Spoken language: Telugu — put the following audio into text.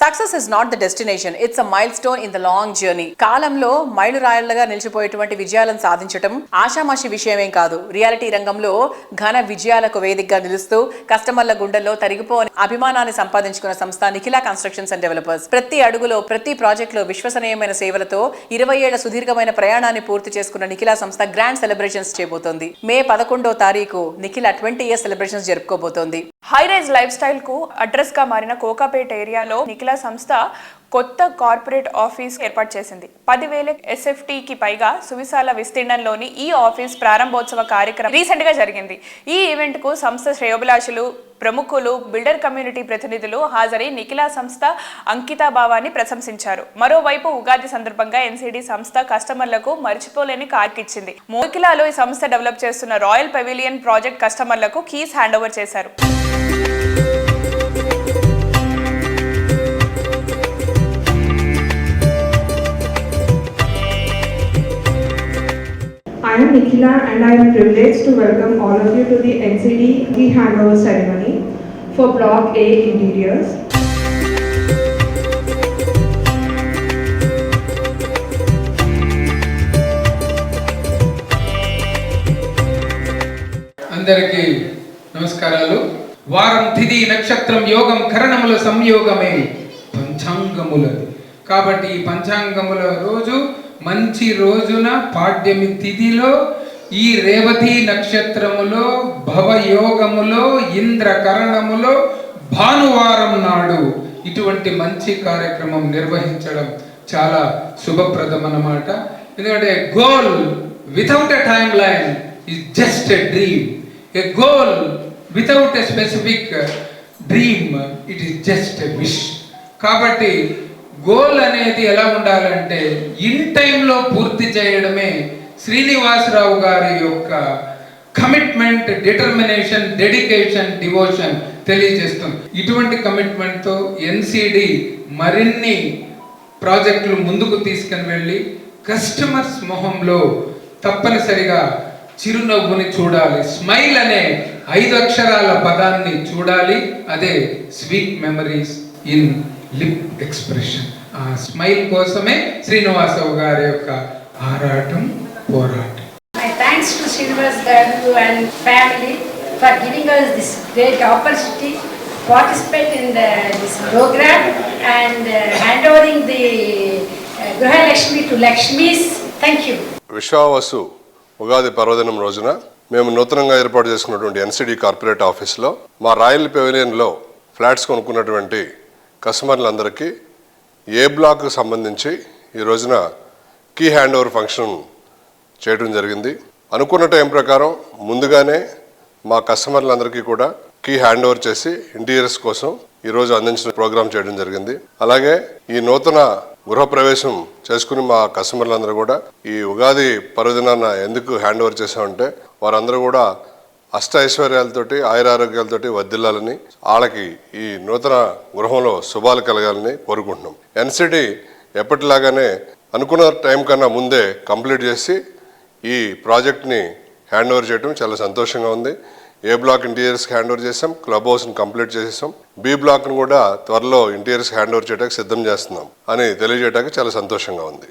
Success is not the destination, it's a mile stone in the long journey. కాలంలో మైలురాళ్లుగా నిలిచిపోయేటువంటి విజయాలను సాధించడం ఆషామాషి విషయమేం కాదు. రియాలిటీ రంగంలో ఘన విజయాలకు వేదికగా నిలుస్తూ కస్టమర్ల గుండెల్లో తరిగిపోని అభిమానాన్ని సంపాదించుకున్న సంస్థ నిఖిలా కన్స్ట్రక్షన్స్ అండ్ డెవలపర్స్. ప్రతి అడుగులో, ప్రతి ప్రాజెక్టులో విశ్వసనీయమైన సేవలతో 20 ఏళ్ల సుదీర్ఘమైన ప్రయాణాన్ని పూర్తి చేసుకున్న నిఖిలా సంస్థ గ్రాండ్ సెలబ్రేషన్స్ చేయబోతోంది. మే 11వ తారీఖు నిఖిలా 20 years సెలబ్రేషన్స్ జరుపుకోబోతోంది. హైరైజ్ లైఫ్ స్టైల్ కు అడ్రస్ గా మారిన కోకాపేట ఏరియాలో నిఖిలా సంస్థ కొత్త కార్పొరేట్ ఆఫీస్ ఏర్పాటు చేసింది. 10,000 SFTకి పైగా సువిశాల విస్తీర్ణంలోని ఈ ఆఫీస్ ప్రారంభోత్సవ కార్యక్రమం రీసెంట్ గా జరిగింది. ఈ ఈవెంట్ కు సంస్థ శ్రేయోభిలాషులు, ప్రముఖులు, బిల్డర్ కమ్యూనిటీ ప్రతినిధులు హాజరై నిఖిలా సంస్థ అంకితాభావాన్ని ప్రశంసించారు. మరోవైపు ఉగాది సందర్భంగా NCD సంస్థ కస్టమర్లకు మర్చిపోలేని కార్కిచ్చింది. నిఖిలాలో ఈ సంస్థ డెవలప్ చేస్తున్న రాయల్ పెవిలియన్ ప్రాజెక్ట్ కస్టమర్లకు కీస్ హ్యాండ్ ఓవర్ చేశారు. I am Nikhila and I am privileged to welcome all of you to the NCD key handover ceremony for Block A Interiors. అందరికీ నమస్కారాలు. వారం తిథి నక్షత్రం యోగం కరణముల సంయోగమే పంచాంగములది. కాబట్టి ఈ పంచాంగముల రోజు మంచి రోజున పాడ్యమి తిథిలో ఈ రేవతి నక్షత్రములో భవయోగములో ఇంద్రకరణములో భానువారం నాడు ఇటువంటి మంచి కార్యక్రమం నిర్వహించడం చాలా శుభప్రదం అన్నమాట. ఎందుకంటే goal without a time line is just a dream. A goal without a specific dream it is just a wish. కాబట్టి గోల్ అనేది ఎలా ఉండాలంటే ఇన్ టైంలో పూర్తి చేయడమే శ్రీనివాసరావు గారి యొక్క కమిట్మెంట్, డిటర్మినేషన్, డెడికేషన్, డివోషన్ తెలియజేస్తుంది. ఇటువంటి కమిట్మెంట్తో NCD మరిన్ని ప్రాజెక్టులు ముందుకు తీసుకుని వెళ్ళి కస్టమర్స్ మొహంలో తప్పనిసరిగా చిరునవ్వుని చూడాలి. స్మైల్ అనే 5 అక్షరాల పదాన్ని చూడాలి. అదే sweet memories in lip expression. ఆ స్మైల్ కోసమే శ్రీనివాసరావు గారి యొక్క ఆరాటం, పోరాటం. My thanks to Srinivas Garu and family for giving us this great opportunity to participate in this program and handovering the Gruha Lakshmi to Lakshmis. Thank you. Vishwavasu Ugadi పర్వదినం రోజున మేము నూతనంగా ఏర్పాటు చేసుకున్నటువంటి NCD కార్పొరేట్ ఆఫీస్లో మా రాయల్ పెవిలియన్లో ఫ్లాట్స్ కొనుక్కున్నటువంటి కస్టమర్లందరికీ ఏ బ్లాక్కు సంబంధించి ఈ రోజున కీ హ్యాండ్ ఓవర్ ఫంక్షన్ చేయడం జరిగింది. అనుకున్న టైం ప్రకారం ముందుగానే మా కస్టమర్లందరికీ కూడా కీ హ్యాండ్ ఓవర్ చేసి ఇంటీరియర్స్ కోసం ఈరోజు అందించిన ప్రోగ్రామ్ చేయడం జరిగింది. అలాగే ఈ నూతన గృహప్రవేశం చేసుకుని మా కస్టమర్లందరూ కూడా ఈ ఉగాది పర్వదినాన ఎందుకు హ్యాండ్ ఓవర్ చేసామంటే వారందరూ కూడా అష్ట ఐశ్వర్యాలతోటి, ఆయురారోగ్యాలతోటి వర్ధిల్లాలని, వాళ్ళకి ఈ నూతన గృహంలో శుభాలు కలగాలని కోరుకుంటున్నాం. NCD ఎప్పటిలాగానే అనుకున్న టైం కన్నా ముందే కంప్లీట్ చేసి ఈ ప్రాజెక్ట్ని హ్యాండ్ ఓవర్ చేయడం చాలా సంతోషంగా ఉంది. A బ్లాక్ ఇంటీరియర్స్కి హ్యాండ్ ఓవర్ చేసాం, క్లబ్ హౌస్ని కంప్లీట్ చేసేసాం. B బ్లాక్ను కూడా త్వరలో ఇంటీరియర్స్కి హ్యాండ్ ఓవర్ చేయడానికి సిద్ధం చేస్తున్నాం అని తెలియజేయడానికి చాలా సంతోషంగా ఉంది.